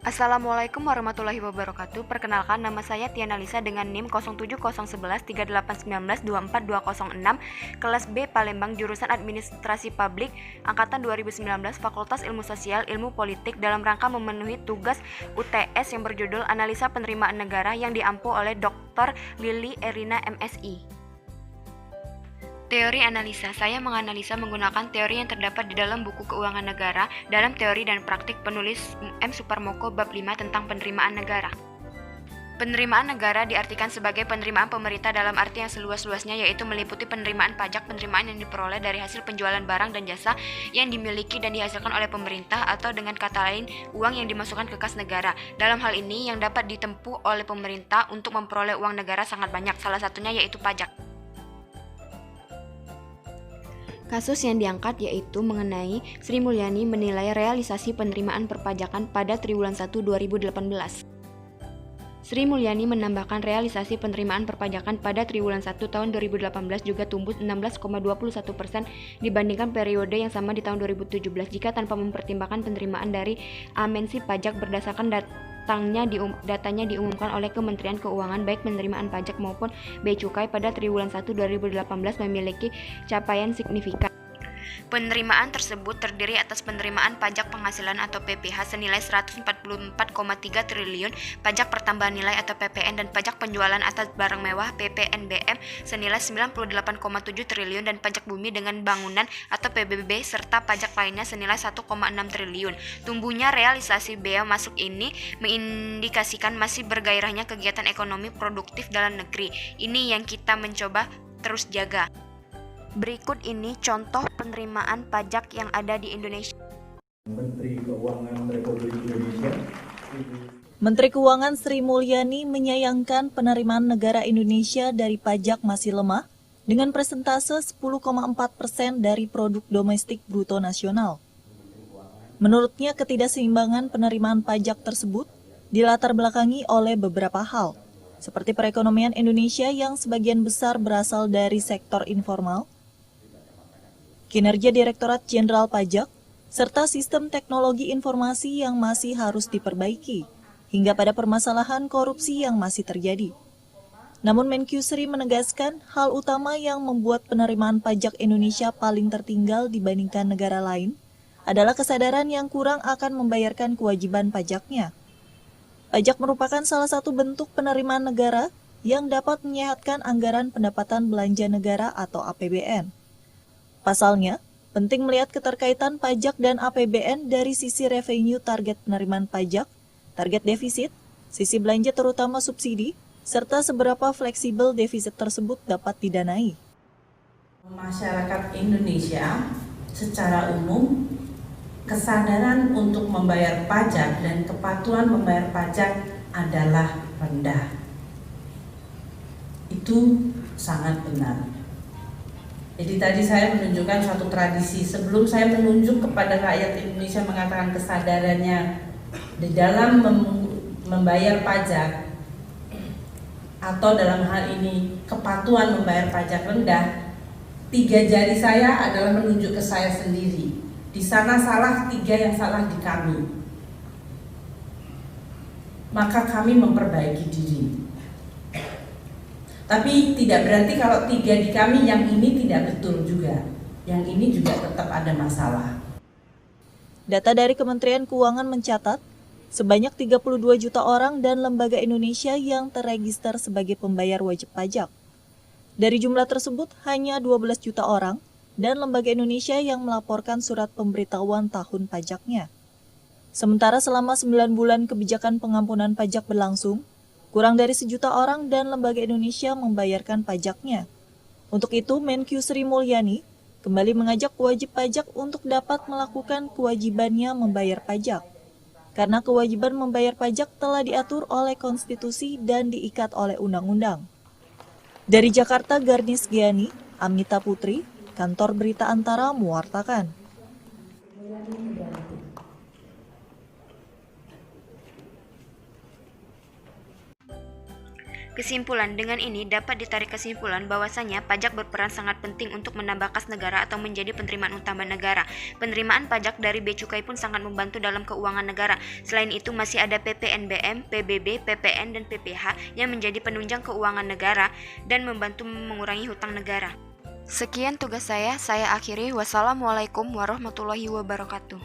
Assalamualaikum warahmatullahi wabarakatuh. Perkenalkan, nama saya Tiana Lisa dengan NIM 070113819242006, kelas B Palembang, jurusan Administrasi Publik, angkatan 2019, Fakultas Ilmu Sosial, Ilmu Politik, dalam rangka memenuhi tugas UTS yang berjudul Analisa Penerimaan Negara yang diampu oleh Dr. Lili Erina MSI. Teori analisa. Saya menganalisa menggunakan teori yang terdapat di dalam buku Keuangan Negara dalam teori dan praktik penulis M. Suparmoko bab 5 tentang penerimaan negara. Penerimaan negara diartikan sebagai penerimaan pemerintah dalam arti yang seluas-luasnya, yaitu meliputi penerimaan pajak, penerimaan yang diperoleh dari hasil penjualan barang dan jasa yang dimiliki dan dihasilkan oleh pemerintah, atau dengan kata lain, uang yang dimasukkan ke kas negara. Dalam hal ini, yang dapat ditempuh oleh pemerintah untuk memperoleh uang negara sangat banyak, salah satunya yaitu pajak. Kasus yang diangkat yaitu mengenai Sri Mulyani menilai realisasi penerimaan perpajakan pada triwulan 1 2018. Sri Mulyani menambahkan realisasi penerimaan perpajakan pada triwulan 1 tahun 2018 juga tumbuh 16,21% dibandingkan periode yang sama di tahun 2017 jika tanpa mempertimbangkan penerimaan dari amensi pajak berdasarkan datanya diumumkan oleh Kementerian Keuangan. Baik penerimaan pajak maupun bea cukai pada triwulan 1 2018 memiliki capaian signifikan. Penerimaan tersebut terdiri atas penerimaan pajak penghasilan atau PPH senilai 144,3 triliun, pajak pertambahan nilai atau PPN, dan pajak penjualan atas barang mewah PPNBM senilai 98,7 triliun, dan pajak bumi dengan bangunan atau PBB serta pajak lainnya senilai 1,6 triliun. Tumbuhnya realisasi bea masuk ini mengindikasikan masih bergairahnya kegiatan ekonomi produktif dalam negeri. Ini yang kita mencoba terus jaga. Berikut ini contoh penerimaan pajak yang ada di Indonesia. Menteri Keuangan Republik Indonesia. Menteri Keuangan Sri Mulyani menyayangkan penerimaan negara Indonesia dari pajak masih lemah dengan persentase 10,4% dari produk domestik bruto nasional. Menurutnya, ketidakseimbangan penerimaan pajak tersebut dilatar belakangi oleh beberapa hal, seperti perekonomian Indonesia yang sebagian besar berasal dari sektor informal, kinerja Direktorat Jenderal Pajak, serta sistem teknologi informasi yang masih harus diperbaiki, hingga pada permasalahan korupsi yang masih terjadi. Namun Menkyu Sri menegaskan hal utama yang membuat penerimaan pajak Indonesia paling tertinggal dibandingkan negara lain adalah kesadaran yang kurang akan membayarkan kewajiban pajaknya. Pajak merupakan salah satu bentuk penerimaan negara yang dapat menyehatkan anggaran pendapatan belanja negara atau APBN. Pasalnya, penting melihat keterkaitan pajak dan APBN dari sisi revenue target penerimaan pajak, target defisit, sisi belanja terutama subsidi, serta seberapa fleksibel defisit tersebut dapat didanai. Masyarakat Indonesia secara umum kesadaran untuk membayar pajak dan kepatuhan membayar pajak adalah rendah. Itu sangat benar. Jadi tadi saya menunjukkan suatu tradisi. Sebelum saya menunjuk kepada rakyat Indonesia mengatakan kesadarannya di dalam membayar pajak atau dalam hal ini kepatuhan membayar pajak rendah, 3 jari saya adalah menunjuk ke saya sendiri. Di sana salah, 3 yang salah di kami. Maka kami memperbaiki diri. Tapi tidak berarti kalau 3 di kami, yang ini tidak betul juga. Yang ini juga tetap ada masalah. Data dari Kementerian Keuangan mencatat, sebanyak 32 juta orang dan lembaga Indonesia yang terregister sebagai pembayar wajib pajak. Dari jumlah tersebut, hanya 12 juta orang dan lembaga Indonesia yang melaporkan surat pemberitahuan tahun pajaknya. Sementara selama 9 bulan kebijakan pengampunan pajak berlangsung, kurang dari 1 juta orang dan lembaga Indonesia membayarkan pajaknya. Untuk itu, Menkyu Sri Mulyani kembali mengajak wajib pajak untuk dapat melakukan kewajibannya membayar pajak. Karena kewajiban membayar pajak telah diatur oleh konstitusi dan diikat oleh undang-undang. Dari Jakarta, Garnis Giani, Amita Putri, Kantor Berita Antara mewartakan. Kesimpulan, dengan ini dapat ditarik kesimpulan bahwasanya pajak berperan sangat penting untuk menambah kas negara atau menjadi penerimaan utama negara. Penerimaan pajak dari bea cukai pun sangat membantu dalam keuangan negara. Selain itu masih ada PPNBM, PBB, PPN, dan PPH yang menjadi penunjang keuangan negara dan membantu mengurangi hutang negara. Sekian tugas saya akhiri. Wassalamualaikum warahmatullahi wabarakatuh.